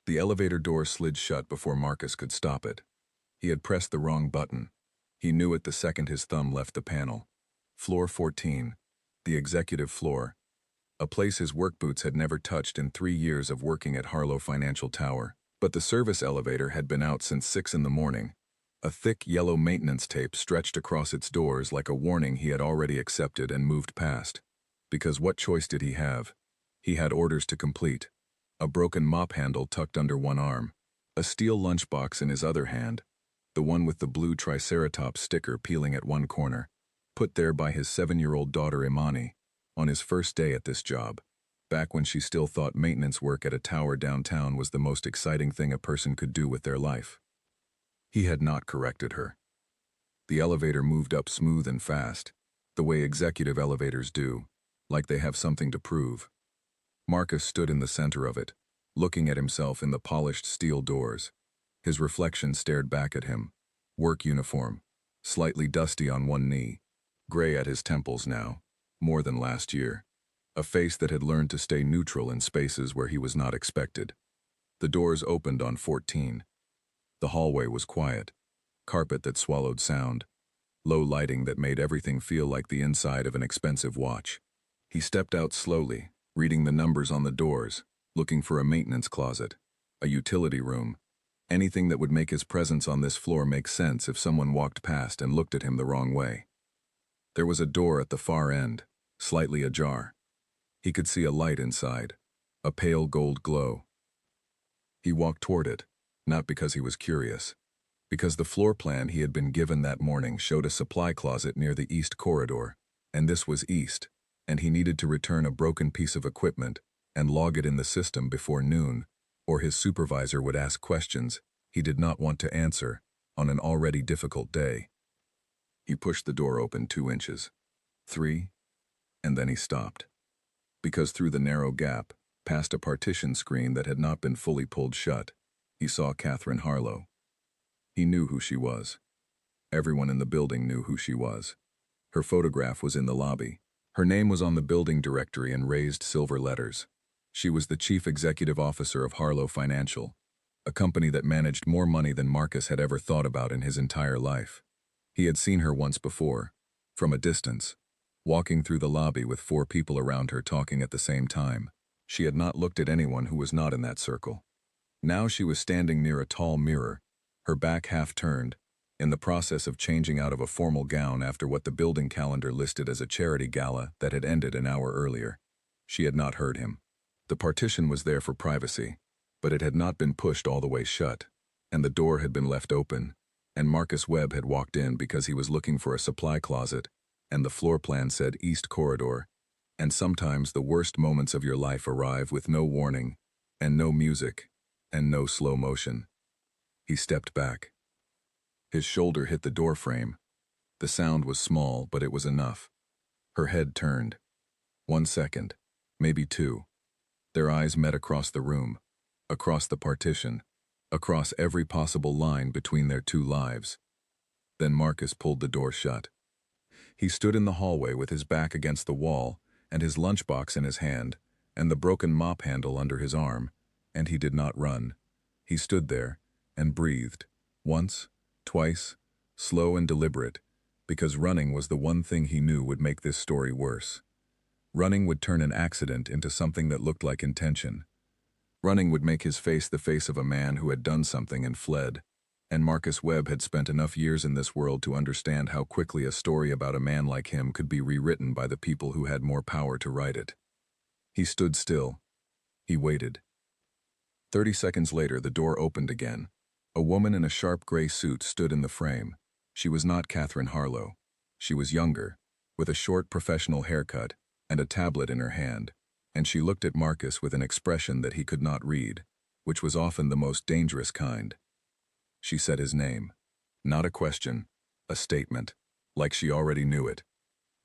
The elevator door slid shut before Marcus could stop it. He had pressed the wrong button. He knew it the second his thumb left the panel. Floor 14. The executive floor. A place his work boots had never touched in 3 years of working at Harlow Financial Tower. But the service elevator had been out since 6 in the morning. A thick yellow maintenance tape stretched across its doors like a warning he had already accepted and moved past. Because what choice did he have? He had orders to complete. A broken mop handle tucked under one arm. A steel lunchbox in his other hand. The one with the blue Triceratops sticker peeling at one corner. Put there by his 7-year-old daughter Imani, on his first day at this job. Back when she still thought maintenance work at a tower downtown was the most exciting thing a person could do with their life. He had not corrected her. The elevator moved up smooth and fast, the way executive elevators do, like they have something to prove. Marcus stood in the center of it, looking at himself in the polished steel doors. His reflection stared back at him. Work uniform, slightly dusty on one knee, gray at his temples now, more than last year. A face that had learned to stay neutral in spaces where he was not expected. The doors opened on 14. The hallway was quiet, carpet that swallowed sound, low lighting that made everything feel like the inside of an expensive watch. He stepped out slowly, reading the numbers on the doors, looking for a maintenance closet, a utility room, anything that would make his presence on this floor make sense if someone walked past and looked at him the wrong way. There was a door at the far end, slightly ajar. He could see a light inside, a pale gold glow. He walked toward it, not because he was curious, because the floor plan he had been given that morning showed a supply closet near the east corridor, and this was east, and he needed to return a broken piece of equipment and log it in the system before noon, or his supervisor would ask questions he did not want to answer on an already difficult day. He pushed the door open 2 inches, 3, and then he stopped. Because through the narrow gap, past a partition screen that had not been fully pulled shut, he saw Catherine Harlow. He knew who she was. Everyone in the building knew who she was. Her photograph was in the lobby. Her name was on the building directory in raised silver letters. She was the chief executive officer of Harlow Financial, a company that managed more money than Marcus had ever thought about in his entire life. He had seen her once before, from a distance, walking through the lobby with 4 people around her talking at the same time. She had not looked at anyone who was not in that circle. Now she was standing near a tall mirror, her back half turned, in the process of changing out of a formal gown after what the building calendar listed as a charity gala that had ended an hour earlier. She had not heard him. The partition was there for privacy, but it had not been pushed all the way shut, and the door had been left open, and Marcus Webb had walked in because he was looking for a supply closet, and the floor plan said East Corridor, and sometimes the worst moments of your life arrive with no warning, and no music, and no slow motion. He stepped back. His shoulder hit the doorframe. The sound was small, but it was enough. Her head turned. 1 second, maybe 2. Their eyes met across the room, across the partition, across every possible line between their 2 lives. Then Marcus pulled the door shut. He stood in the hallway with his back against the wall and his lunchbox in his hand and the broken mop handle under his arm, and he did not run. He stood there and breathed, once, twice, slow and deliberate, because running was the one thing he knew would make this story worse. Running would turn an accident into something that looked like intention. Running would make his face the face of a man who had done something and fled, and Marcus Webb had spent enough years in this world to understand how quickly a story about a man like him could be rewritten by the people who had more power to write it. He stood still. He waited. 30 seconds later, the door opened again. A woman in a sharp gray suit stood in the frame. She was not Catherine Harlow. She was younger, with a short professional haircut and a tablet in her hand, and she looked at Marcus with an expression that he could not read, which was often the most dangerous kind. She said his name. Not a question, a statement, like she already knew it.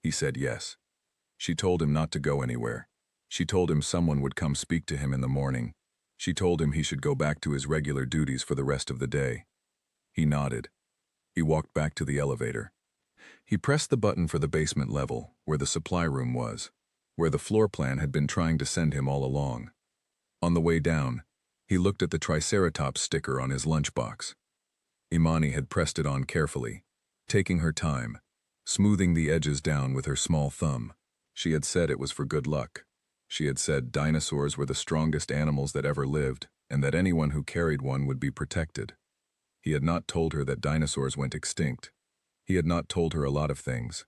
He said yes. She told him not to go anywhere. She told him someone would come speak to him in the morning. She told him he should go back to his regular duties for the rest of the day. He nodded. He walked back to the elevator. He pressed the button for the basement level, where the supply room was, where the floor plan had been trying to send him all along. On the way down, He looked at the Triceratops sticker on his lunchbox. Imani had pressed it on carefully, taking her time, smoothing the edges down with her small thumb. She had said it was for good luck. She had said dinosaurs were the strongest animals that ever lived, and that anyone who carried one would be protected. He had not told her that dinosaurs went extinct. He had not told her a lot of things.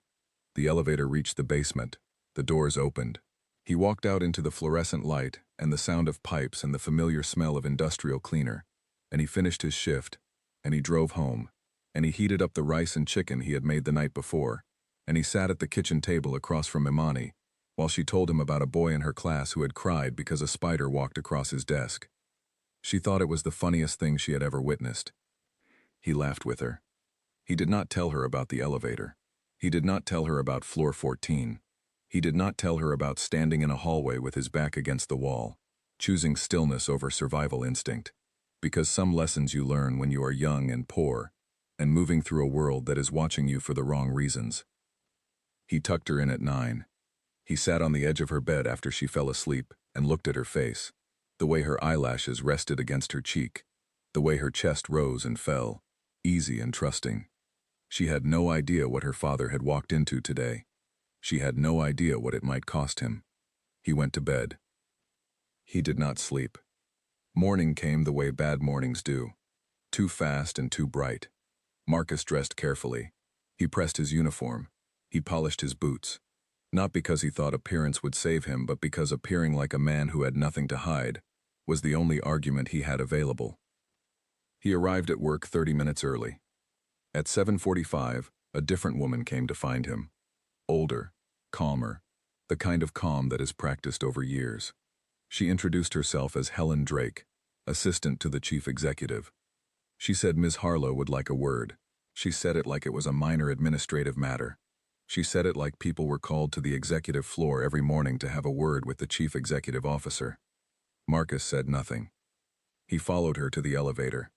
The elevator reached the basement. The doors opened. He walked out into the fluorescent light and the sound of pipes and the familiar smell of industrial cleaner, and he finished his shift, and he drove home, and he heated up the rice and chicken he had made the night before, and he sat at the kitchen table across from Imani, while she told him about a boy in her class who had cried because a spider walked across his desk. She thought it was the funniest thing she had ever witnessed. He laughed with her. He did not tell her about the elevator. He did not tell her about floor 14. He did not tell her about standing in a hallway with his back against the wall, choosing stillness over survival instinct, because some lessons you learn when you are young and poor, and moving through a world that is watching you for the wrong reasons. He tucked her in at 9. He sat on the edge of her bed after she fell asleep and looked at her face, the way her eyelashes rested against her cheek, the way her chest rose and fell, easy and trusting. She had no idea what her father had walked into today. She had no idea what it might cost him. He went to bed. He did not sleep. Morning came the way bad mornings do, too fast and too bright. Marcus dressed carefully. He pressed his uniform. He polished his boots. Not because he thought appearance would save him, but because appearing like a man who had nothing to hide was the only argument he had available. He arrived at work 30 minutes early. At 7:45, a different woman came to find him. Older, calmer, the kind of calm that is practiced over years. She introduced herself as Helen Drake, assistant to the chief executive. She said Ms. Harlow would like a word. She said it like it was a minor administrative matter. She said it like people were called to the executive floor every morning to have a word with the chief executive officer. Marcus said nothing. He followed her to the elevator.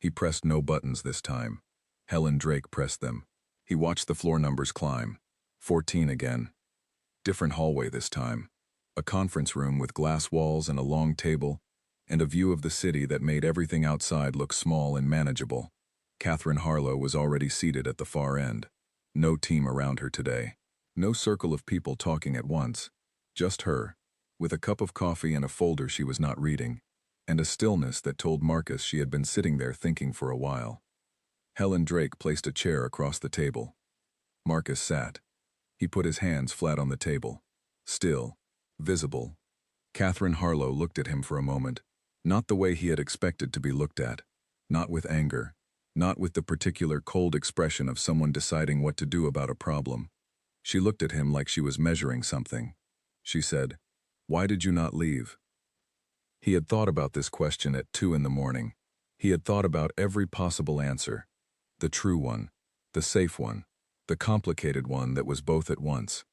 He pressed no buttons this time. Helen Drake pressed them. He watched the floor numbers climb. 14 again. Different hallway this time. A conference room with glass walls and a long table, and a view of the city that made everything outside look small and manageable. Catherine Harlow was already seated at the far end. No team around her today. No circle of people talking at once. Just her, with a cup of coffee and a folder she was not reading, and a stillness that told Marcus she had been sitting there thinking for a while. Helen Drake placed a chair across the table. Marcus sat. He put his hands flat on the table. Still. Visible. Catherine Harlow looked at him for a moment, not the way he had expected to be looked at, not with anger, not with the particular cold expression of someone deciding what to do about a problem. She looked at him like she was measuring something. She said, "Why did you not leave?" He had thought about this question at 2 in the morning. He had thought about every possible answer. The true one, the safe one, the complicated one that was both at once.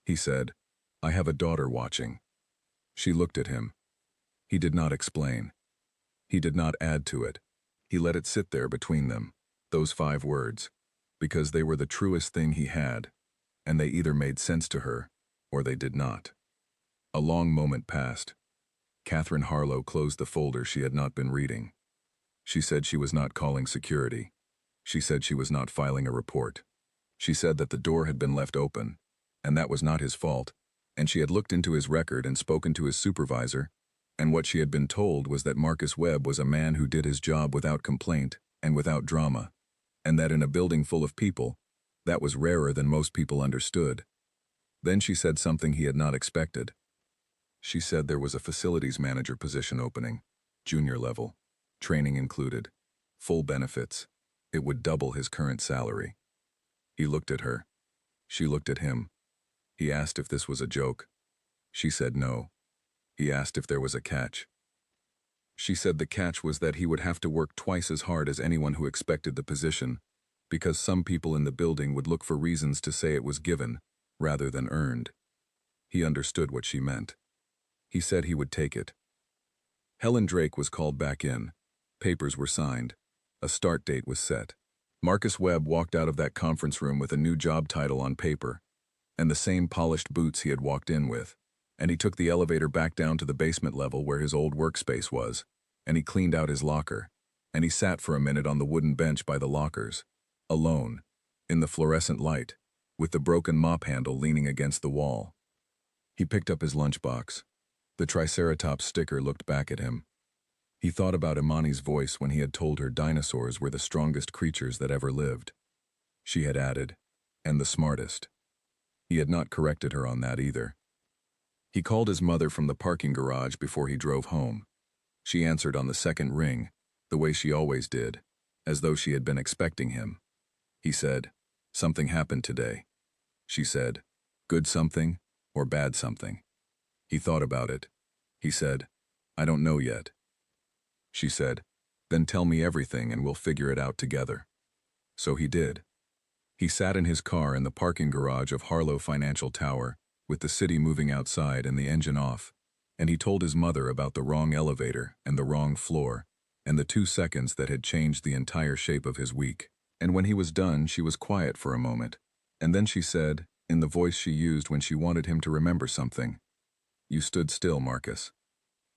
He said, "I have a daughter watching." She looked at him. He did not explain. He did not add to it. He let it sit there between them, those 5 words, because they were the truest thing he had, and they either made sense to her, or they did not. A long moment passed. Catherine Harlow closed the folder she had not been reading. She said she was not calling security. She said she was not filing a report. She said that the door had been left open, and that was not his fault, and she had looked into his record and spoken to his supervisor, and what she had been told was that Marcus Webb was a man who did his job without complaint and without drama, and that in a building full of people, that was rarer than most people understood. Then she said something he had not expected. She said there was a facilities manager position opening, junior level, training included, full benefits. It would double his current salary. He looked at her. She looked at him. He asked if this was a joke. She said no. He asked if there was a catch. She said the catch was that he would have to work twice as hard as anyone who expected the position, because some people in the building would look for reasons to say it was given, rather than earned. He understood what she meant. He said he would take it. Helen Drake was called back in. Papers were signed. A start date was set. Marcus Webb walked out of that conference room with a new job title on paper, and the same polished boots he had walked in with, and he took the elevator back down to the basement level where his old workspace was. and he cleaned out his locker, and he sat for a minute on the wooden bench by the lockers, alone, in the fluorescent light, with the broken mop handle leaning against the wall. He picked up his lunchbox. The Triceratops sticker looked back at him. He thought about Imani's voice when he had told her dinosaurs were the strongest creatures that ever lived. She had added, and the smartest. He had not corrected her on that either. He called his mother from the parking garage before he drove home. She answered on the second ring, the way she always did, as though she had been expecting him. He said, "Something happened today." She said, "Good something or bad something?" He thought about it. He said, "I don't know yet." She said, "Then tell me everything and we'll figure it out together." So he did. He sat in his car in the parking garage of Harlow Financial Tower, with the city moving outside and the engine off, and he told his mother about the wrong elevator and the wrong floor, and the 2 seconds that had changed the entire shape of his week. And when he was done, she was quiet for a moment, and then she said, in the voice she used when she wanted him to remember something, "You stood still, Marcus."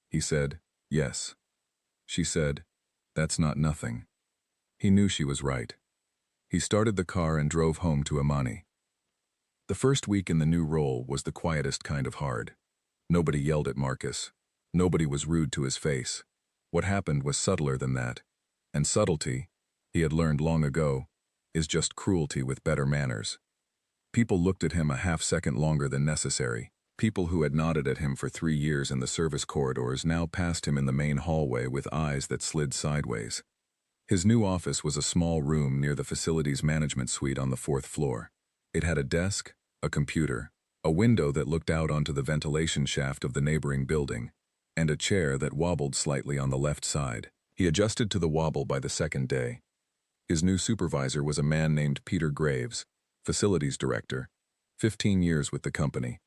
He said, "Yes." She said, "That's not nothing." He knew she was right. He started the car and drove home to Imani. The first week in the new role was the quietest kind of hard. Nobody yelled at Marcus. Nobody was rude to his face. What happened was subtler than that. And subtlety, he had learned long ago, is just cruelty with better manners. People looked at him a half-second longer than necessary. People who had nodded at him for 3 years in the service corridors now passed him in the main hallway with eyes that slid sideways. His new office was a small room near the facilities management suite on the 4th floor. It had a desk, a computer, a window that looked out onto the ventilation shaft of the neighboring building, and a chair that wobbled slightly on the left side. He adjusted to the wobble by the second day. His new supervisor was a man named Peter Graves, facilities director, 15 years with the company.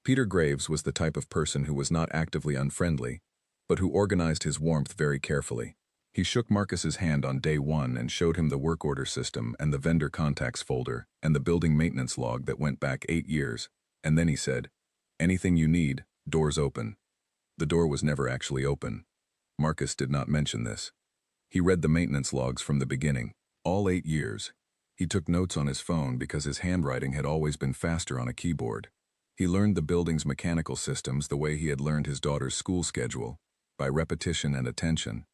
Peter Graves was the type of person who was not actively unfriendly, but who organized his warmth very carefully. He shook Marcus's hand on day 1 and showed him the work order system and the vendor contacts folder and the building maintenance log that went back 8 years, and then he said, "Anything you need, doors open." The door was never actually open. Marcus did not mention this. He read the maintenance logs from the beginning, all 8 years. He took notes on his phone because his handwriting had always been faster on a keyboard. He learned the building's mechanical systems the way he had learned his daughter's school schedule, by repetition and attention,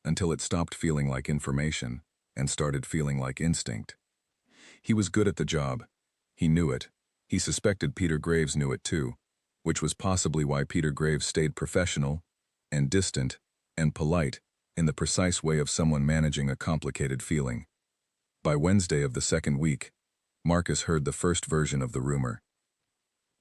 until it stopped feeling like information and started feeling like instinct. He was good at the job. He knew it. He suspected Peter Graves knew it too, which was possibly why Peter Graves stayed professional and distant and polite in the precise way of someone managing a complicated feeling. By Wednesday of the second week, Marcus heard the first version of the rumor.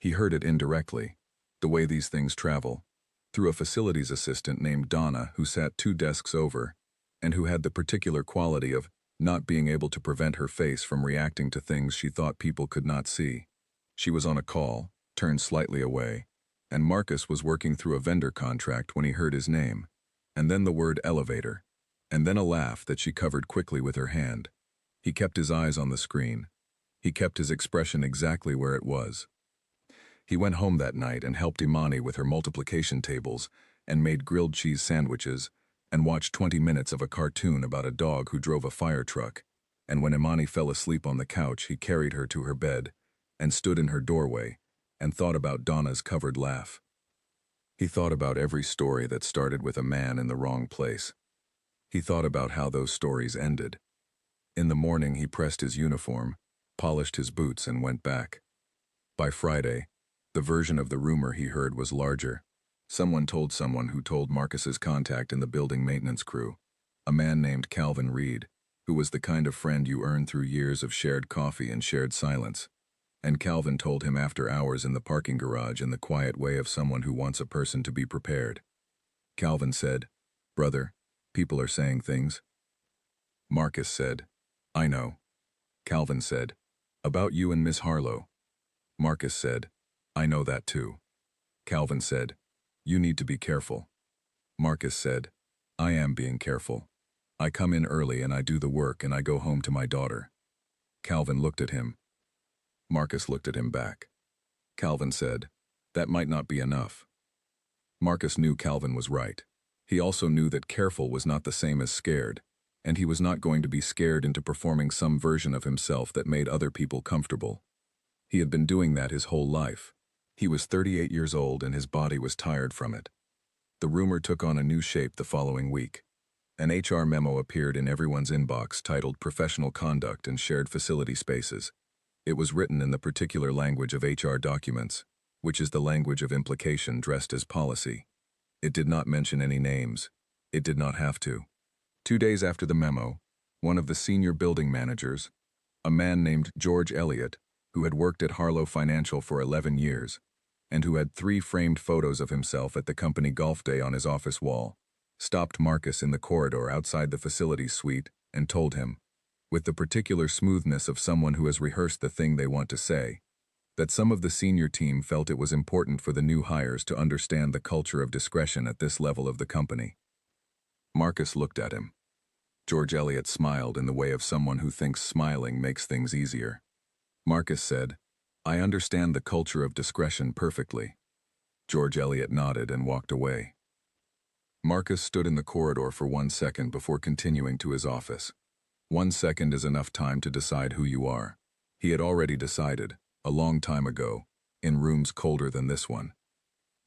He heard it indirectly, the way these things travel, through a facilities assistant named Donna who sat 2 desks over and who had the particular quality of not being able to prevent her face from reacting to things she thought people could not see. She was on a call, turned slightly away, and Marcus was working through a vendor contract when he heard his name, and then the word elevator, and then a laugh that she covered quickly with her hand. He kept his eyes on the screen. He kept his expression exactly where it was. He went home that night and helped Imani with her multiplication tables and made grilled cheese sandwiches and watched 20 minutes of a cartoon about a dog who drove a fire truck, and when Imani fell asleep on the couch, he carried her to her bed and stood in her doorway and thought about Donna's covered laugh. He thought about every story that started with a man in the wrong place. He thought about how those stories ended. In the morning, he pressed his uniform, polished his boots, and went back. By Friday, the version of the rumor he heard was larger. Someone told someone who told Marcus's contact in the building maintenance crew, a man named Calvin Reed, who was the kind of friend you earn through years of shared coffee and shared silence. And Calvin told him after hours in the parking garage in the quiet way of someone who wants a person to be prepared. Calvin said, "Brother, people are saying things." Marcus said, "I know." Calvin said, "About you and Miss Harlow." Marcus said, "I know that too." Calvin said, "You need to be careful." Marcus said, "I am being careful. I come in early and I do the work and I go home to my daughter." Calvin looked at him. Marcus looked at him back. Calvin said, "That might not be enough." Marcus knew Calvin was right. He also knew that careful was not the same as scared, and he was not going to be scared into performing some version of himself that made other people comfortable. He had been doing that his whole life. He was 38 years old and his body was tired from it. The rumor took on a new shape the following week. An HR memo appeared in everyone's inbox titled Professional Conduct in Shared Facility Spaces. It was written in the particular language of HR documents, which is the language of implication dressed as policy. It did not mention any names. It did not have to. 2 days after the memo, one of the senior building managers, a man named George Elliott, who had worked at Harlow Financial for 11 years, and who had 3 framed photos of himself at the company golf day on his office wall, stopped Marcus in the corridor outside the facilities suite and told him, with the particular smoothness of someone who has rehearsed the thing they want to say, that some of the senior team felt it was important for the new hires to understand the culture of discretion at this level of the company. Marcus looked at him. George Elliott smiled in the way of someone who thinks smiling makes things easier. Marcus said, "I understand the culture of discretion perfectly." George Elliott nodded and walked away. Marcus stood in the corridor for 1 second before continuing to his office. 1 second is enough time to decide who you are. He had already decided, a long time ago, in rooms colder than this one.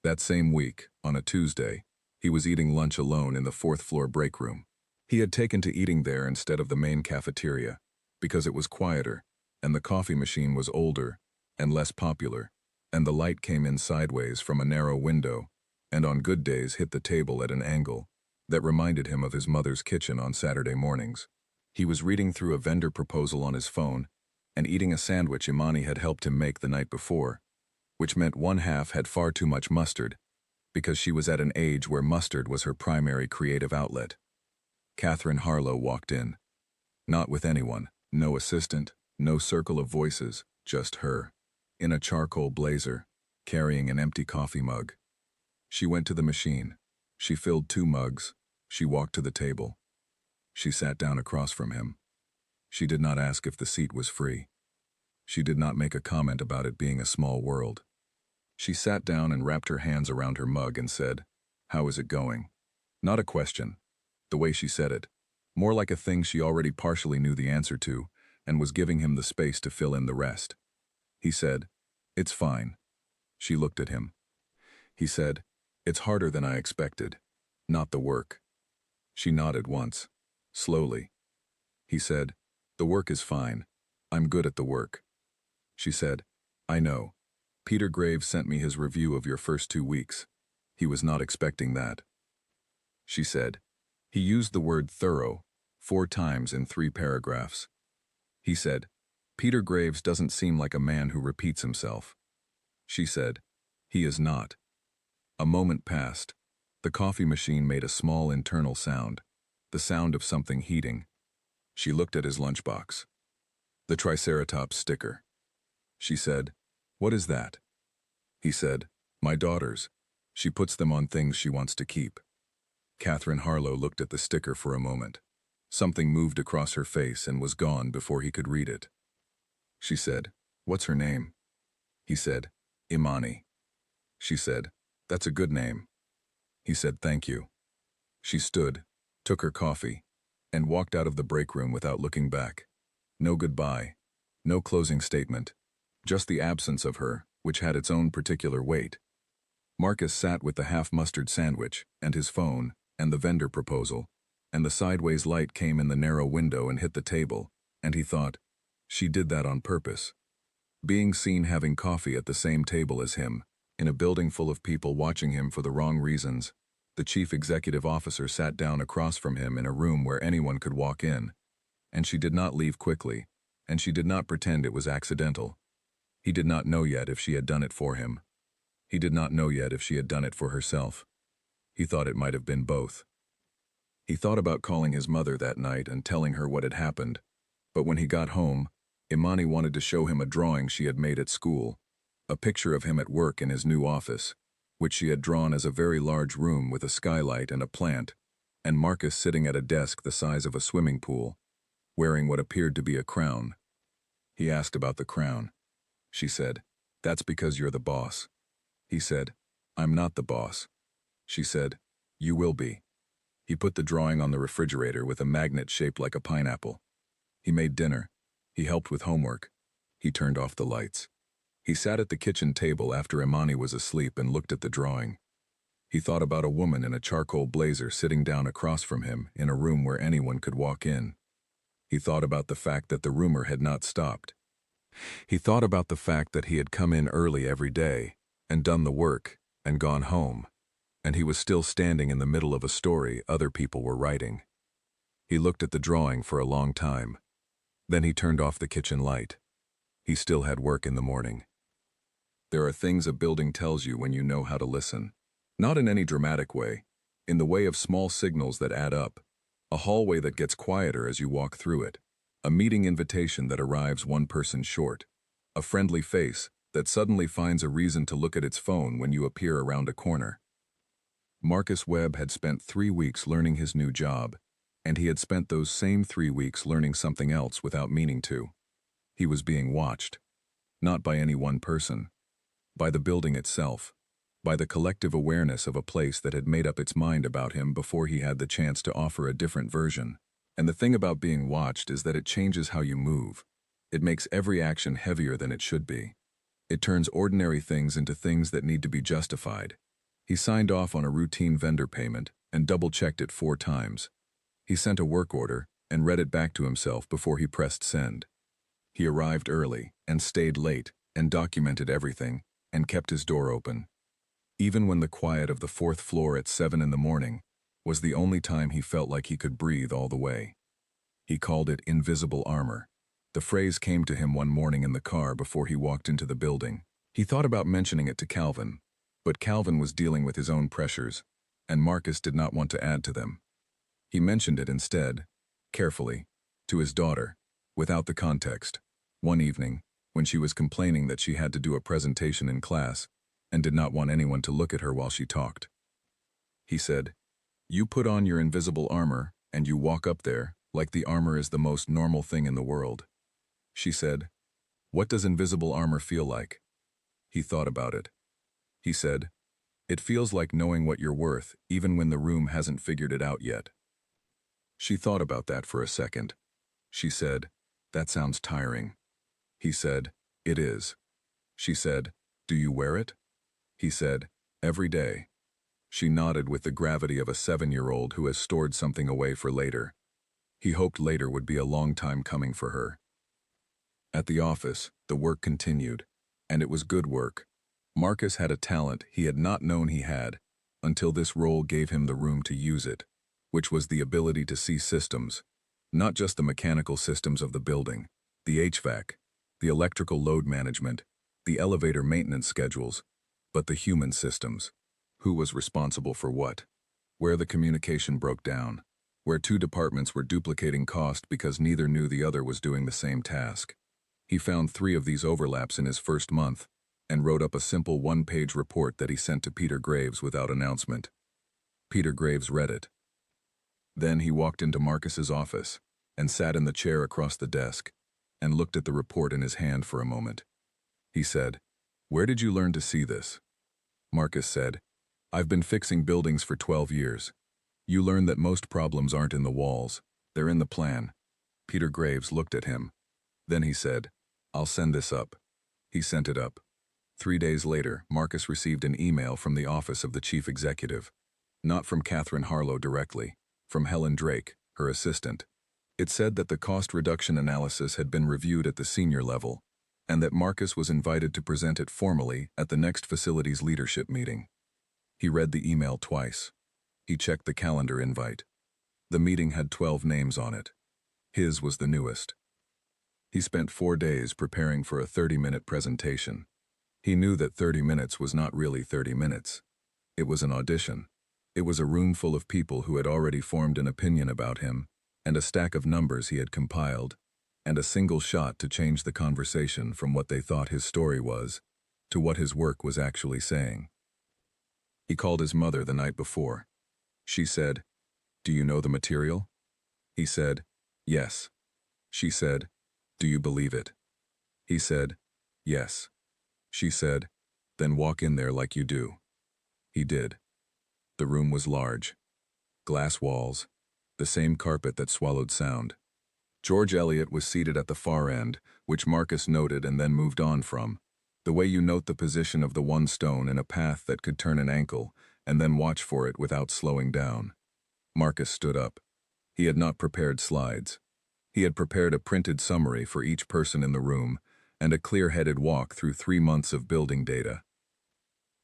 That same week, on a Tuesday, he was eating lunch alone in the 4th-floor break room. He had taken to eating there instead of the main cafeteria, because it was quieter, and the coffee machine was older and less popular, and the light came in sideways from a narrow window, and on good days hit the table at an angle that reminded him of his mother's kitchen on Saturday mornings. He was reading through a vendor proposal on his phone and eating a sandwich Imani had helped him make the night before, which meant one half had far too much mustard, because she was at an age where mustard was her primary creative outlet. Catherine Harlow walked in. Not with anyone, no assistant, no circle of voices, just her, in a charcoal blazer, carrying an empty coffee mug. She went to the machine. She filled 2 mugs. She walked to the table. She sat down across from him. She did not ask if the seat was free. She did not make a comment about it being a small world. She sat down and wrapped her hands around her mug and said, "How is it going?" Not a question. The way she said it, more like a thing she already partially knew the answer to and was giving him the space to fill in the rest. He said, "It's fine." She looked at him. He said, "It's harder than I expected. Not the work." She nodded once, slowly. He said, "The work is fine. I'm good at the work." She said, "I know. Peter Graves sent me his review of your first 2 weeks. He was not expecting that." She said, "He used the word thorough 4 times in 3 paragraphs." He said, "Peter Graves doesn't seem like a man who repeats himself." She said, "He is not." A moment passed. The coffee machine made a small internal sound, the sound of something heating. She looked at his lunchbox. The Triceratops sticker. She said, "What is that?" He said, "My daughter's. She puts them on things she wants to keep." Catherine Harlow looked at the sticker for a moment. Something moved across her face and was gone before he could read it. She said, "What's her name?" He said, "Imani." She said, "That's a good name." He said, "Thank you." She stood, took her coffee, and walked out of the break room without looking back. No goodbye, no closing statement, just the absence of her, which had its own particular weight. Marcus sat with the half-mustard sandwich, and his phone, and the vendor proposal, and the sideways light came in the narrow window and hit the table, and he thought, she did that on purpose. Being seen having coffee at the same table as him, in a building full of people watching him for the wrong reasons, the chief executive officer sat down across from him in a room where anyone could walk in, and she did not leave quickly, and she did not pretend it was accidental. He did not know yet if she had done it for him. He did not know yet if she had done it for herself. He thought it might have been both. He thought about calling his mother that night and telling her what had happened, but when he got home, Imani wanted to show him a drawing she had made at school, a picture of him at work in his new office, which she had drawn as a very large room with a skylight and a plant, and Marcus sitting at a desk the size of a swimming pool, wearing what appeared to be a crown. He asked about the crown. She said, "That's because you're the boss." He said, "I'm not the boss." She said, "You will be." He put the drawing on the refrigerator with a magnet shaped like a pineapple. He made dinner. He helped with homework. He turned off the lights. He sat at the kitchen table after Imani was asleep and looked at the drawing. He thought about a woman in a charcoal blazer sitting down across from him in a room where anyone could walk in. He thought about the fact that the rumor had not stopped. He thought about the fact that he had come in early every day and done the work and gone home, and he was still standing in the middle of a story other people were writing. He looked at the drawing for a long time. Then he turned off the kitchen light. He still had work in the morning. There are things a building tells you when you know how to listen. Not in any dramatic way, in the way of small signals that add up. A hallway that gets quieter as you walk through it. A meeting invitation that arrives one person short. A friendly face that suddenly finds a reason to look at its phone when you appear around a corner. Marcus Webb had spent 3 weeks learning his new job, and he had spent those same 3 weeks learning something else without meaning to. He was being watched. Not by any one person. By the building itself. By the collective awareness of a place that had made up its mind about him before he had the chance to offer a different version. And the thing about being watched is that it changes how you move. It makes every action heavier than it should be. It turns ordinary things into things that need to be justified. He signed off on a routine vendor payment and double-checked it 4 times. He sent a work order and read it back to himself before he pressed send. He arrived early and stayed late and documented everything and kept his door open. Even when the quiet of the 4th floor at 7 in the morning was the only time he felt like he could breathe all the way. He called it invisible armor. The phrase came to him one morning in the car before he walked into the building. He thought about mentioning it to Calvin, but Calvin was dealing with his own pressures, and Marcus did not want to add to them. He mentioned it instead, carefully, to his daughter, without the context, one evening, when she was complaining that she had to do a presentation in class and did not want anyone to look at her while she talked. He said, "You put on your invisible armor and you walk up there like the armor is the most normal thing in the world." She said, "What does invisible armor feel like?" He thought about it. He said, "It feels like knowing what you're worth even when the room hasn't figured it out yet." She thought about that for a second. She said, "That sounds tiring." He said, "It is." She said, "Do you wear it?" He said, "Every day." She nodded with the gravity of a 7-year-old who has stored something away for later. He hoped later would be a long time coming for her. At the office, the work continued, and it was good work. Marcus had a talent he had not known he had until this role gave him the room to use it, which was the ability to see systems, not just the mechanical systems of the building, the HVAC, the electrical load management, the elevator maintenance schedules, but the human systems. Who was responsible for what? Where the communication broke down. Where 2 departments were duplicating cost because neither knew the other was doing the same task. He found 3 of these overlaps in his first month and wrote up a simple 1-page report that he sent to Peter Graves without announcement. Peter Graves read it. Then he walked into Marcus's office and sat in the chair across the desk and looked at the report in his hand for a moment. He said, "Where did you learn to see this?" Marcus said, "I've been fixing buildings for 12 years. You learn that most problems aren't in the walls, they're in the plan." Peter Graves looked at him. Then he said, "I'll send this up." He sent it up. 3 days later, Marcus received an email from the office of the chief executive. Not from Catherine Harlow directly, from Helen Drake, her assistant. It said that the cost reduction analysis had been reviewed at the senior level, and that Marcus was invited to present it formally at the next facilities leadership meeting. He read the email twice. He checked the calendar invite. The meeting had 12 names on it. His was the newest. He spent 4 days preparing for a 30-minute presentation. He knew that 30 minutes was not really 30 minutes. It was an audition. It was a room full of people who had already formed an opinion about him, and a stack of numbers he had compiled, and a single shot to change the conversation from what they thought his story was to what his work was actually saying. He called his mother the night before. She said, "Do you know the material?" He said, "Yes." She said, "Do you believe it?" He said, "Yes." She said, "Then walk in there like you do." He did. The room was large. Glass walls. The same carpet that swallowed sound. George Eliot was seated at the far end, which Marcus noted and then moved on from. The way you note the position of the one stone in a path that could turn an ankle, and then watch for it without slowing down. Marcus stood up. He had not prepared slides. He had prepared a printed summary for each person in the room, and a clear-headed walk through 3 months of building data.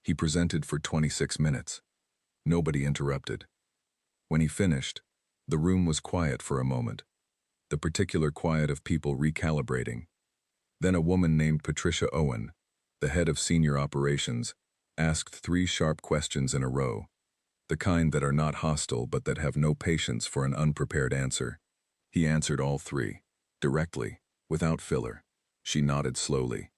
He presented for 26 minutes. Nobody interrupted. When he finished, the room was quiet for a moment, the particular quiet of people recalibrating. Then a woman named Patricia Owen, the head of senior operations, asked 3 sharp questions in a row, the kind that are not hostile but that have no patience for an unprepared answer. He answered all 3, directly, without filler. She nodded slowly.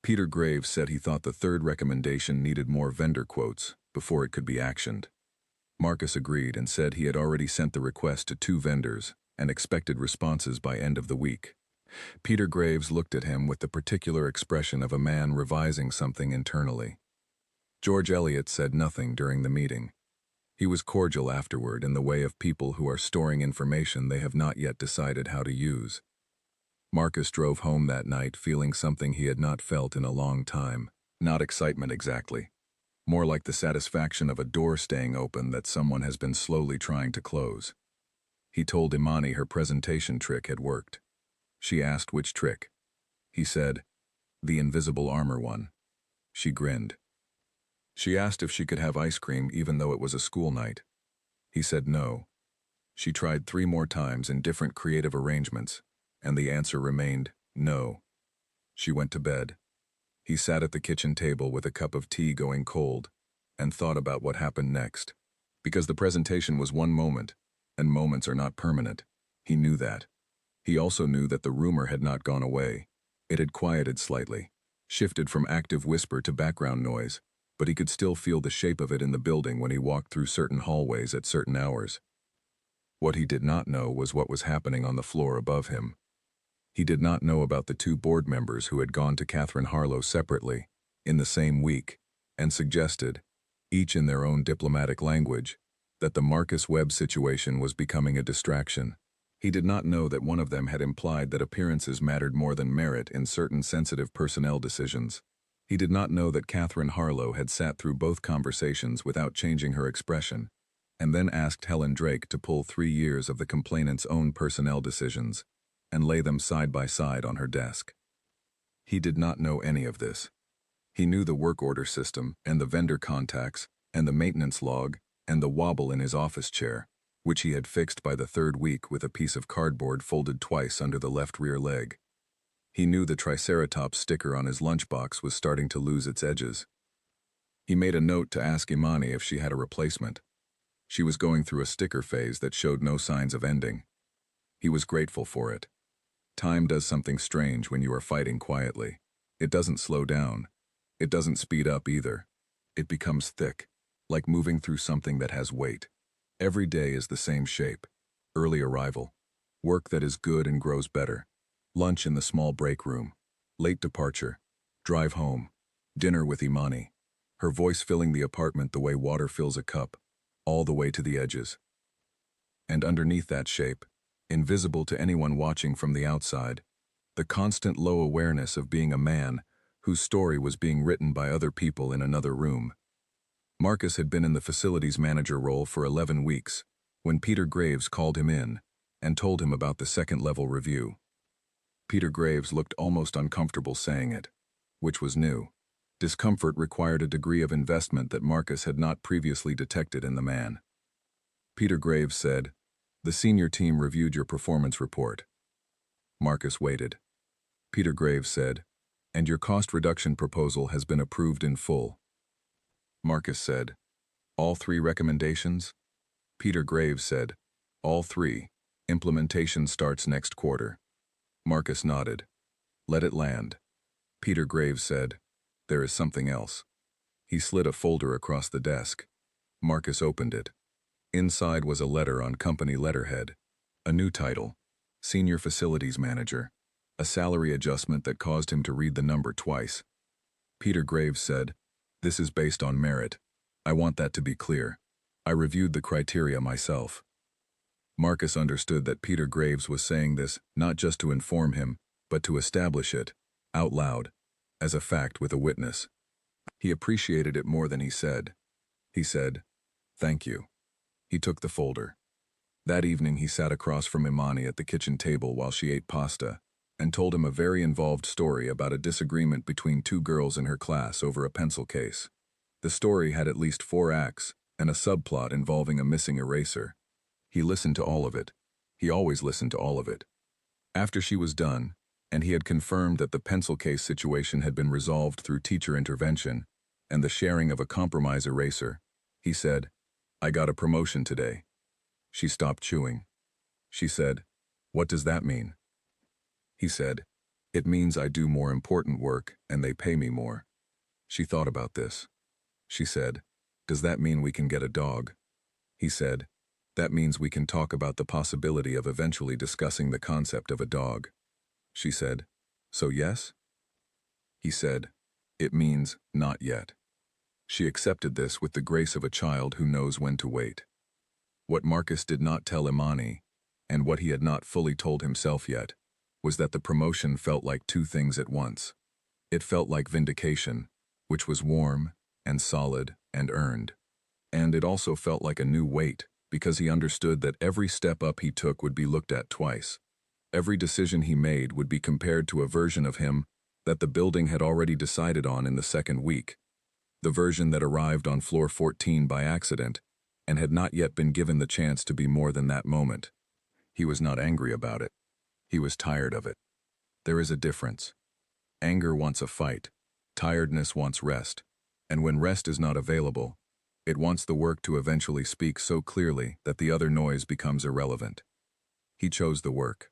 Peter Graves said he thought the 3rd recommendation needed more vendor quotes before it could be actioned. Marcus agreed and said he had already sent the request to 2 vendors and expected responses by end of the week. Peter Graves looked at him with the particular expression of a man revising something internally. George Eliot said nothing during the meeting. He was cordial afterward in the way of people who are storing information they have not yet decided how to use. Marcus drove home that night feeling something he had not felt in a long time. Not excitement exactly. More like the satisfaction of a door staying open that someone has been slowly trying to close. He told Imani her presentation trick had worked. She asked which trick. He said, "The invisible armor one." She grinned. She asked if she could have ice cream even though it was a school night. He said no. She tried 3 more times in different creative arrangements, and the answer remained no. She went to bed. He sat at the kitchen table with a cup of tea going cold and thought about what happened next. Because the presentation was one moment, and moments are not permanent. He knew that. He also knew that the rumor had not gone away. It had quieted slightly, shifted from active whisper to background noise, but he could still feel the shape of it in the building when he walked through certain hallways at certain hours. What he did not know was what was happening on the floor above him. He did not know about the 2 board members who had gone to Catherine Harlow separately, in the same week, and suggested, each in their own diplomatic language, that the Marcus Webb situation was becoming a distraction. He did not know that one of them had implied that appearances mattered more than merit in certain sensitive personnel decisions. He did not know that Catherine Harlow had sat through both conversations without changing her expression, and then asked Helen Drake to pull 3 years of the complainant's own personnel decisions and lay them side by side on her desk. He did not know any of this. He knew the work order system and the vendor contacts and the maintenance log and the wobble in his office chair, which he had fixed by the 3rd week with a piece of cardboard folded twice under the left rear leg. He knew the Triceratops sticker on his lunchbox was starting to lose its edges. He made a note to ask Imani if she had a replacement. She was going through a sticker phase that showed no signs of ending. He was grateful for it. Time does something strange when you are fighting quietly. It doesn't slow down. It doesn't speed up either. It becomes thick, like moving through something that has weight. Every day is the same shape. Early arrival. Work that is good and grows better. Lunch in the small break room. Late departure. Drive home. Dinner with Imani. Her voice filling the apartment the way water fills a cup, all the way to the edges. And underneath that shape, invisible to anyone watching from the outside, the constant low awareness of being a man whose story was being written by other people in another room. Marcus had been in the facilities manager role for 11 weeks when Peter Graves called him in and told him about the 2nd-level review. Peter Graves looked almost uncomfortable saying it, which was new. Discomfort required a degree of investment that Marcus had not previously detected in the man. Peter Graves said, "The senior team reviewed your performance report." Marcus waited. Peter Graves said, "And your cost reduction proposal has been approved in full." Marcus said, "All 3 recommendations?" Peter Graves said, "All 3. Implementation starts next quarter." Marcus nodded. "Let it land." Peter Graves said, "There is something else." He slid a folder across the desk. Marcus opened it. Inside was a letter on company letterhead. A new title, Senior Facilities Manager. A salary adjustment that caused him to read the number twice. Peter Graves said, "This is based on merit. I want that to be clear. I reviewed the criteria myself. Marcus understood that Peter Graves was saying this not just to inform him, but to establish it, out loud, as a fact with a witness. He appreciated it more than he said. He said, "Thank you." He took the folder. That evening he sat across from Imani at the kitchen table while she ate pasta, and told him a very involved story about a disagreement between two girls in her class over a pencil case. The story had at least 4 acts, and a subplot involving a missing eraser. He listened to all of it. He always listened to all of it. After she was done, and he had confirmed that the pencil case situation had been resolved through teacher intervention and the sharing of a compromise eraser, he said, "I got a promotion today." She stopped chewing. She said, "What does that mean?" He said, "It means I do more important work and they pay me more." She thought about this. She said, "Does that mean we can get a dog?" He said, "That means we can talk about the possibility of eventually discussing the concept of a dog." She said, "So yes?" He said, "It means not yet." She accepted this with the grace of a child who knows when to wait. What Marcus did not tell Imani, and what he had not fully told himself yet, was that the promotion felt like 2 things at once. It felt like vindication, which was warm and solid and earned. And it also felt like a new weight, because he understood that every step up he took would be looked at twice. Every decision he made would be compared to a version of him that the building had already decided on in the second week, the version that arrived on floor 14 by accident and had not yet been given the chance to be more than that moment. He was not angry about it. He was tired of it. There is a difference. Anger wants a fight. Tiredness wants rest. And when rest is not available, it wants the work to eventually speak so clearly that the other noise becomes irrelevant. He chose the work.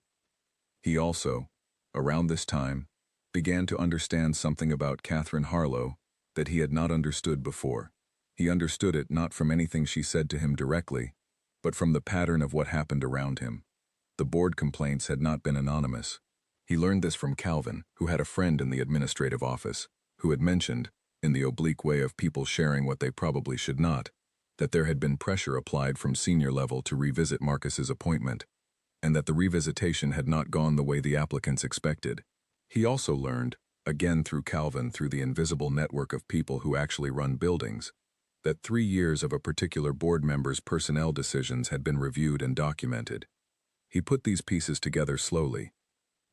He also, around this time, began to understand something about Catherine Harlow that he had not understood before. He understood it not from anything she said to him directly, but from the pattern of what happened around him. The board complaints had not been anonymous. He learned this from Calvin, who had a friend in the administrative office, who had mentioned, in the oblique way of people sharing what they probably should not, that there had been pressure applied from senior level to revisit Marcus's appointment, and that the revisitation had not gone the way the applicants expected. He also learned, again through Calvin, through the invisible network of people who actually run buildings, that 3 years of a particular board member's personnel decisions had been reviewed and documented. He put these pieces together slowly,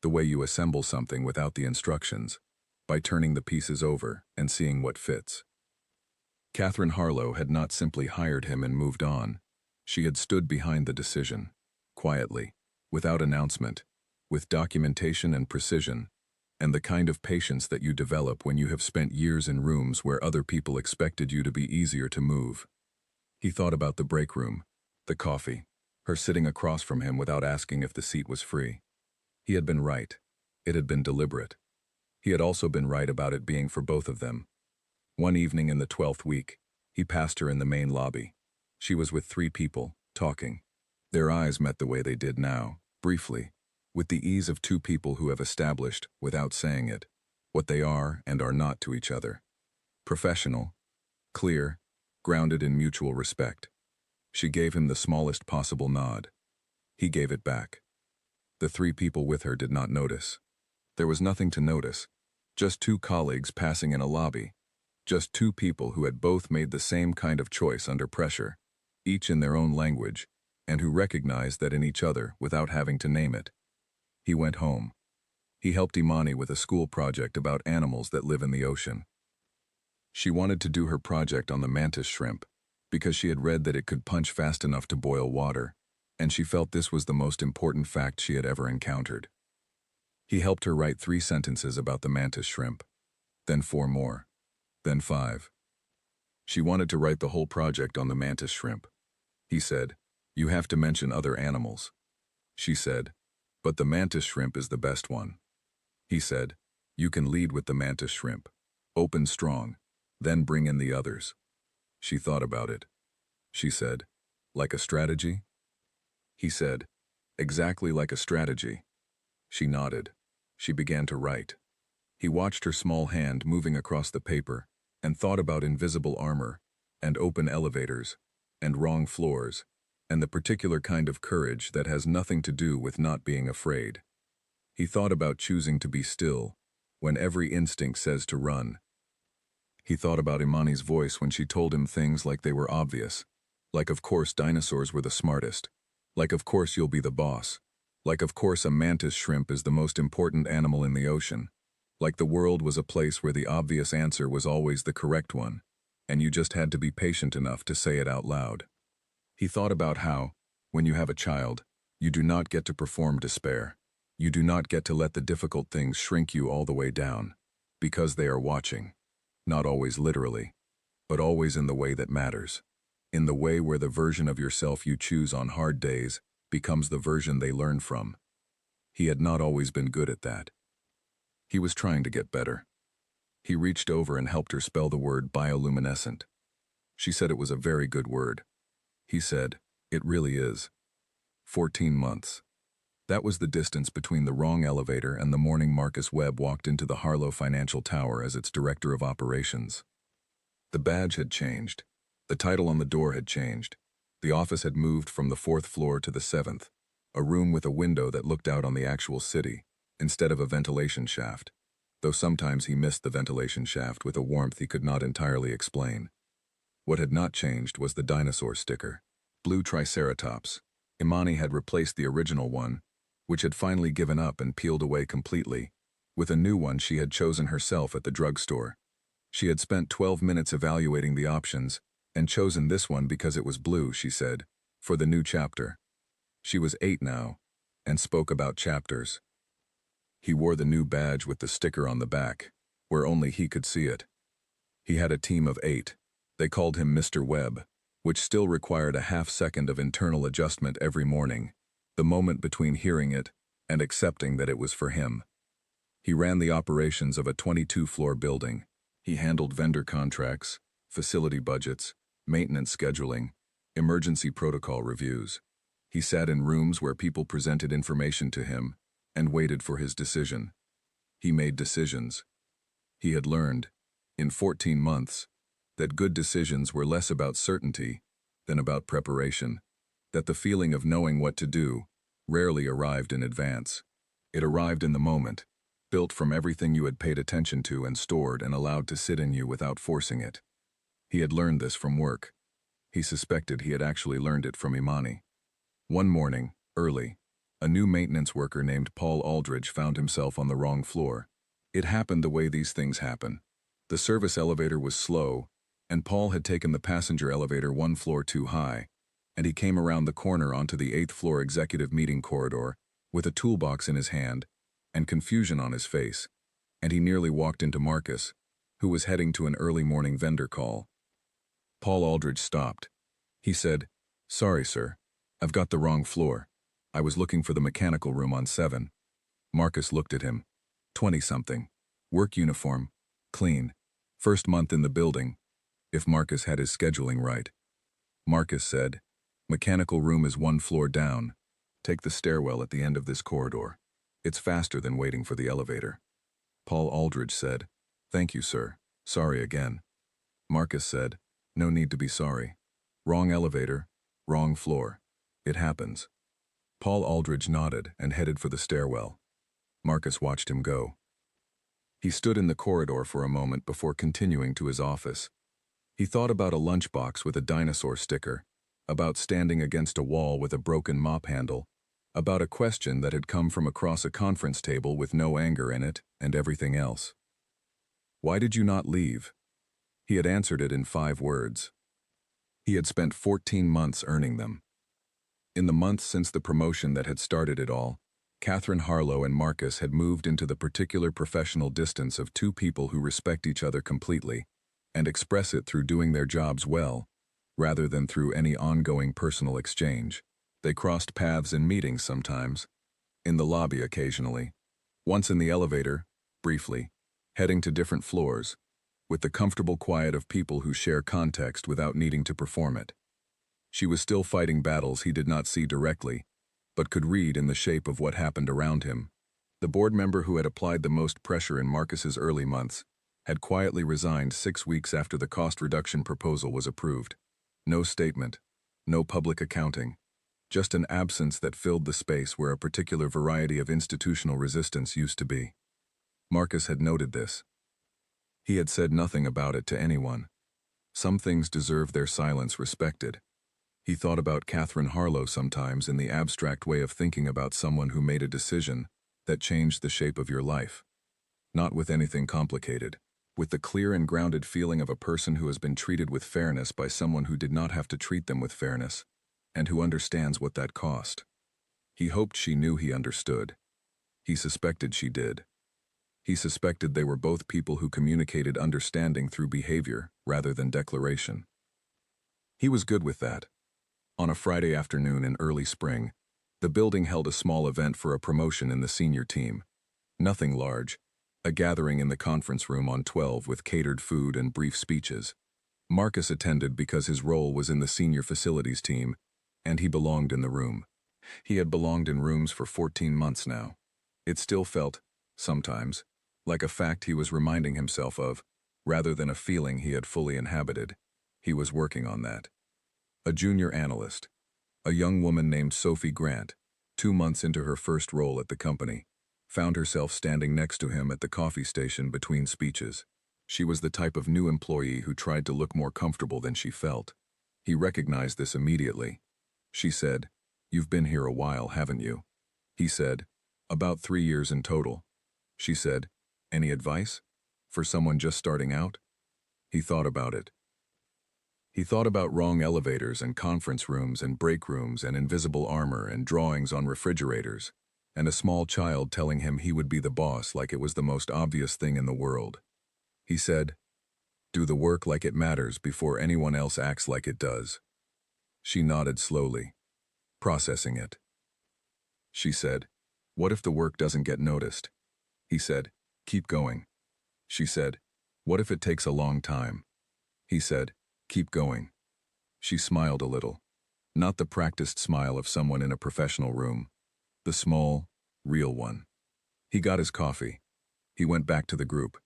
the way you assemble something without the instructions, by turning the pieces over and seeing what fits. Catherine Harlow had not simply hired him and moved on. She had stood behind the decision, quietly, without announcement, with documentation and precision, and the kind of patience that you develop when you have spent years in rooms where other people expected you to be easier to move. He thought about the break room, the coffee, her sitting across from him without asking if the seat was free. He had been right. It had been deliberate. He had also been right about it being for both of them. One evening in the 12th week, he passed her in the main lobby. She was with 3 people, talking. Their eyes met the way they did now, briefly, with the ease of 2 people who have established, without saying it, what they are and are not to each other. Professional, clear, grounded in mutual respect. She gave him the smallest possible nod. He gave it back. The 3 people with her did not notice. There was nothing to notice, just 2 colleagues passing in a lobby, just 2 people who had both made the same kind of choice under pressure, each in their own language, and who recognized that in each other without having to name it. He went home. He helped Imani with a school project about animals that live in the ocean. She wanted to do her project on the mantis shrimp because she had read that it could punch fast enough to boil water, and she felt this was the most important fact she had ever encountered. He helped her write 3 sentences about the mantis shrimp, then 4 more, then 5. She wanted to write the whole project on the mantis shrimp. He said, "You have to mention other animals." She said, "But the mantis shrimp is the best one." He said, "You can lead with the mantis shrimp. Open strong, then bring in the others." She thought about it. She said, "Like a strategy?" He said, "Exactly like a strategy." She nodded. She began to write. He watched her small hand moving across the paper and thought about invisible armor and open elevators and wrong floors, and the particular kind of courage that has nothing to do with not being afraid. He thought about choosing to be still, when every instinct says to run. He thought about Imani's voice when she told him things like they were obvious. Like of course dinosaurs were the smartest. Like of course you'll be the boss. Like of course a mantis shrimp is the most important animal in the ocean. Like the world was a place where the obvious answer was always the correct one, and you just had to be patient enough to say it out loud. He thought about how, when you have a child, you do not get to perform despair. You do not get to let the difficult things shrink you all the way down, because they are watching. Not always literally, but always in the way that matters. In the way where the version of yourself you choose on hard days becomes the version they learn from. He had not always been good at that. He was trying to get better. He reached over and helped her spell the word bioluminescent. She said it was a very good word. He said, "It really is." 14 months. That was the distance between the wrong elevator and the morning Marcus Webb walked into the Harlow Financial Tower as its director of operations. The badge had changed. The title on the door had changed. The office had moved from the 4th floor to the 7th, a room with a window that looked out on the actual city, instead of a ventilation shaft, though sometimes he missed the ventilation shaft with a warmth he could not entirely explain. What had not changed was the dinosaur sticker. Blue Triceratops. Imani had replaced the original one, which had finally given up and peeled away completely, with a new one she had chosen herself at the drugstore. She had spent 12 minutes evaluating the options, and chosen this one because it was blue, she said, for the new chapter. She was 8 now, and spoke about chapters. He wore the new badge with the sticker on the back, where only he could see it. He had a team of 8. They called him Mr. Webb, which still required a half-second of internal adjustment every morning, the moment between hearing it and accepting that it was for him. He ran the operations of a 22-floor building. He handled vendor contracts, facility budgets, maintenance scheduling, emergency protocol reviews. He sat in rooms where people presented information to him and waited for his decision. He made decisions. He had learned, in 14 months, that good decisions were less about certainty than about preparation, that the feeling of knowing what to do rarely arrived in advance. It arrived in the moment, built from everything you had paid attention to and stored and allowed to sit in you without forcing it. He had learned this from work. He suspected he had actually learned it from Imani. One morning, early, a new maintenance worker named Paul Aldridge found himself on the wrong floor. It happened the way these things happen. The service elevator was slow, and Paul had taken the passenger elevator 1 floor too high, and he came around the corner onto the 8th floor executive meeting corridor with a toolbox in his hand and confusion on his face, and he nearly walked into Marcus, who was heading to an early morning vendor call. Paul Aldridge stopped. He said, "Sorry, sir. I've got the wrong floor. I was looking for the mechanical room on 7. Marcus looked at him. 20-something. Work uniform. Clean. First month in the building. If Marcus had his scheduling right. Marcus said, "Mechanical room is 1 floor down. Take the stairwell at the end of this corridor. It's faster than waiting for the elevator." Paul Aldridge said, "Thank you, sir. Sorry again." Marcus said, "No need to be sorry. Wrong elevator, wrong floor. It happens." Paul Aldridge nodded and headed for the stairwell. Marcus watched him go. He stood in the corridor for a moment before continuing to his office. He thought about a lunchbox with a dinosaur sticker, about standing against a wall with a broken mop handle, about a question that had come from across a conference table with no anger in it, and everything else. Why did you not leave? He had answered it in 5 words. He had spent 14 months earning them. In the months since the promotion that had started it all, Catherine Harlow and Marcus had moved into the particular professional distance of 2 people who respect each other completely and express it through doing their jobs well, rather than through any ongoing personal exchange. They crossed paths in meetings sometimes, in the lobby occasionally, once in the elevator, briefly, heading to different floors, with the comfortable quiet of people who share context without needing to perform it. She was still fighting battles he did not see directly, but could read in the shape of what happened around him. The board member who had applied the most pressure in Marcus's early months had quietly resigned 6 weeks after the cost reduction proposal was approved. No statement, no public accounting. Just an absence that filled the space where a particular variety of institutional resistance used to be. Marcus had noted this. He had said nothing about it to anyone. Some things deserve their silence respected. He thought about Catherine Harlow sometimes in the abstract way of thinking about someone who made a decision that changed the shape of your life. Not with anything complicated, with the clear and grounded feeling of a person who has been treated with fairness by someone who did not have to treat them with fairness, and who understands what that cost. He hoped she knew he understood. He suspected she did. He suspected they were both people who communicated understanding through behavior rather than declaration. He was good with that. On a Friday afternoon in early spring, the building held a small event for a promotion in the senior team. Nothing large, a gathering in the conference room on 12 with catered food and brief speeches. Marcus attended because his role was in the senior facilities team, and he belonged in the room. He had belonged in rooms for 14 months now. It still felt, sometimes, like a fact he was reminding himself of, rather than a feeling he had fully inhabited. He was working on that. A junior analyst, a young woman named Sophie Grant, 2 months into her first role at the company, found herself standing next to him at the coffee station between speeches. She was the type of new employee who tried to look more comfortable than she felt. He recognized this immediately. She said, "You've been here a while, haven't you?" He said, "About 3 years in total." She said, "Any advice? For someone just starting out?" He thought about it. He thought about wrong elevators and conference rooms and break rooms and invisible armor and drawings on refrigerators, and a small child telling him he would be the boss like it was the most obvious thing in the world. He said, "Do the work like it matters before anyone else acts like it does." She nodded slowly, processing it. She said, "What if the work doesn't get noticed?" He said, "Keep going." She said, "What if it takes a long time?" He said, "Keep going." She smiled a little, not the practiced smile of someone in a professional room, the small, real one. He got his coffee. He went back to the group.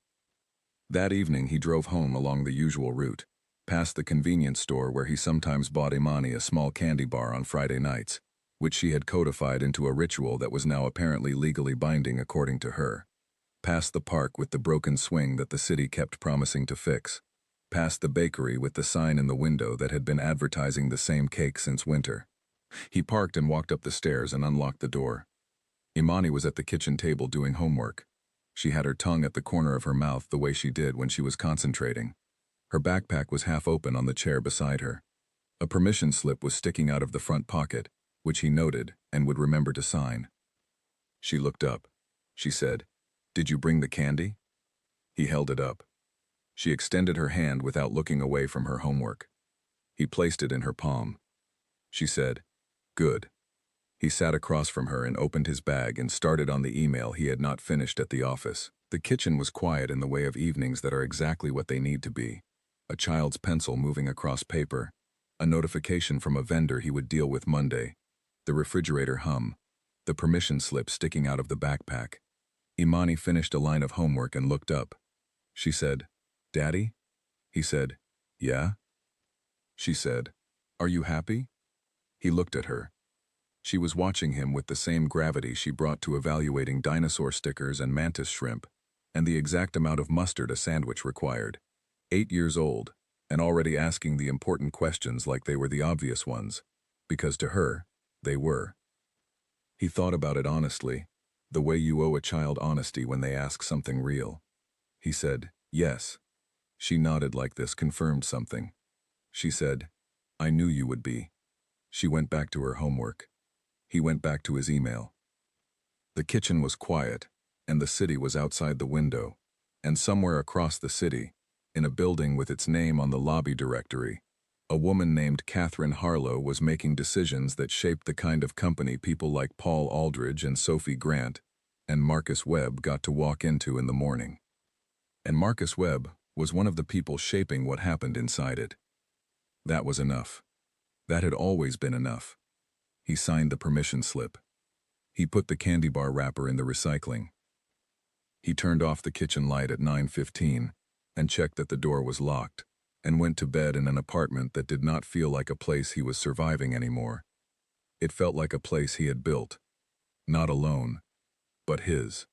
That evening he drove home along the usual route, past the convenience store where he sometimes bought Imani a small candy bar on Friday nights, which she had codified into a ritual that was now apparently legally binding according to her. Past the park with the broken swing that the city kept promising to fix. Past the bakery with the sign in the window that had been advertising the same cake since winter. He parked and walked up the stairs and unlocked the door. Imani was at the kitchen table doing homework. She had her tongue at the corner of her mouth the way she did when she was concentrating. Her backpack was half open on the chair beside her. A permission slip was sticking out of the front pocket, which he noted and would remember to sign. She looked up. She said, "Did you bring the candy?" He held it up. She extended her hand without looking away from her homework. He placed it in her palm. She said, "Good." He sat across from her and opened his bag and started on the email he had not finished at the office. The kitchen was quiet in the way of evenings that are exactly what they need to be. A child's pencil moving across paper. A notification from a vendor he would deal with Monday. The refrigerator hum. The permission slip sticking out of the backpack. Imani finished a line of homework and looked up. She said, "Daddy?" He said, "Yeah?" She said, "Are you happy?" He looked at her. She was watching him with the same gravity she brought to evaluating dinosaur stickers and mantis shrimp, and the exact amount of mustard a sandwich required. 8 years old, and already asking the important questions like they were the obvious ones, because to her, they were. He thought about it honestly, the way you owe a child honesty when they ask something real. He said, "Yes." She nodded like this confirmed something. She said, "I knew you would be." She went back to her homework. He went back to his email. The kitchen was quiet, and the city was outside the window, and somewhere across the city, in a building with its name on the lobby directory, a woman named Catherine Harlow was making decisions that shaped the kind of company people like Paul Aldridge and Sophie Grant and Marcus Webb got to walk into in the morning. And Marcus Webb was one of the people shaping what happened inside it. That was enough. That had always been enough. He signed the permission slip. He put the candy bar wrapper in the recycling. He turned off the kitchen light at 9:15 and checked that the door was locked. and went to bed in an apartment that did not feel like a place he was surviving anymore. It felt like a place he had built, not alone, but his.